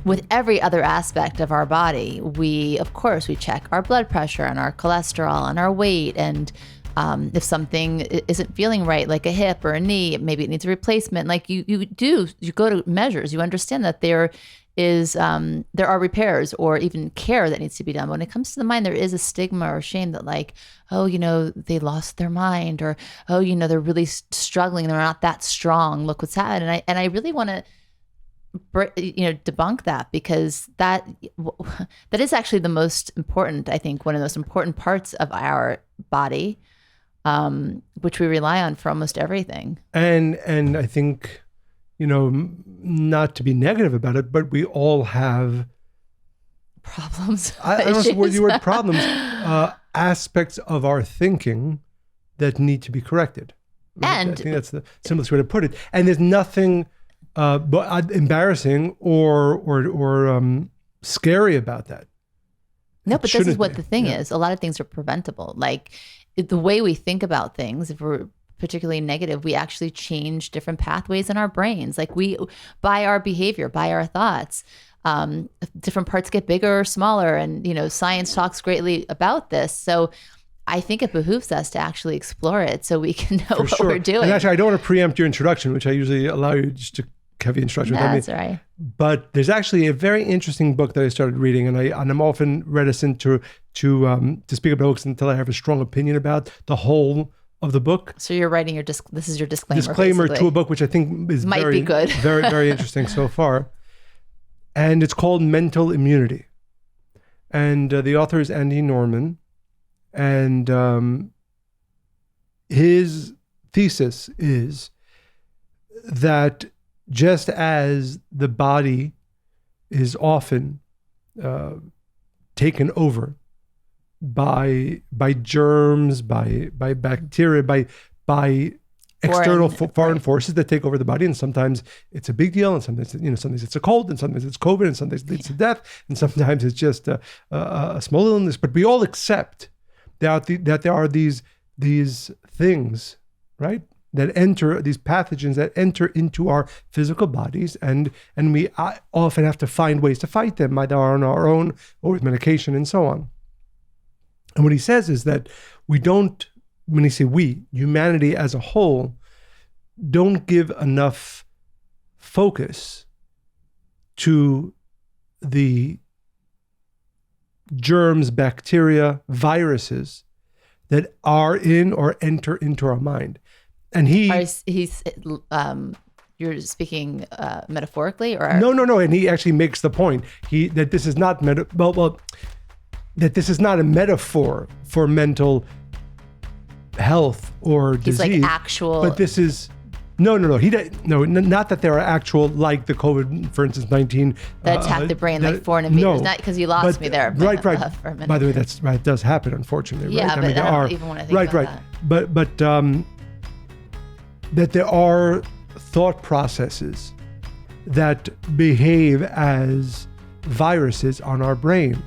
with every other aspect of our body, of course, we check our blood pressure and our cholesterol and our weight. And if something isn't feeling right, like a hip or a knee, maybe it needs a replacement. Like you go to measures, you understand that there are repairs or even care that needs to be done. But when it comes to the mind, there is a stigma or shame that like, oh, they lost their mind, or, oh, they're really struggling. They're not that strong. Look what's happened. And I really want to, debunk that, because that is actually the most important, I think, one of the most important parts of our body, which we rely on for almost everything. And I think, not to be negative about it, but we all have problems. I don't know the word problems, aspects of our thinking that need to be corrected. And I think that's the simplest way to put it. And there's nothing but embarrassing or scary about that. No, but this is what the thing is. A lot of things are preventable. Like the way we think about things, if we're particularly negative, we actually change different pathways in our brains. Like by our behavior, by our thoughts, different parts get bigger or smaller. And, science talks greatly about this. So I think it behooves us to actually explore it so we can know what we're doing. And actually, I don't want to preempt your introduction, which I usually allow you just to have the introduction. No, that's right. But there's actually a very interesting book that I started reading, and I'm often reticent to speak about books until I have a strong opinion about the whole of the book. So you're writing this is your disclaimer. Disclaimer basically. To a book which I think might be good, very, very interesting so far, and it's called Mental Immunity, and the author is Andy Norman, and his thesis is that just as the body is often taken over by germs, by bacteria, by external foreign forces that take over the body, and sometimes it's a big deal, and sometimes sometimes it's a cold, and sometimes it's COVID, and sometimes it leads to death, and sometimes it's just a small illness. But we all accept that there are these things, right? That enter, these pathogens that enter into our physical bodies, and we often have to find ways to fight them, either on our own or with medication and so on. And what he says is that we don't, when he say we, humanity as a whole, don't give enough focus to the germs, bacteria, viruses that are in or enter into our mind. And he's you're speaking metaphorically, or no, and he actually makes the point that this is not that this is not a metaphor for mental health or disease. He's like actual, but this is no. Not that there are actual, like the COVID, for instance, 19 that attack the brain like foreign invaders. Not because you lost me there, right. For a minute. By the way, that's right. It does happen, unfortunately. Yeah, right? But I don't even want to think about that. But that there are thought processes that behave as viruses on our brain.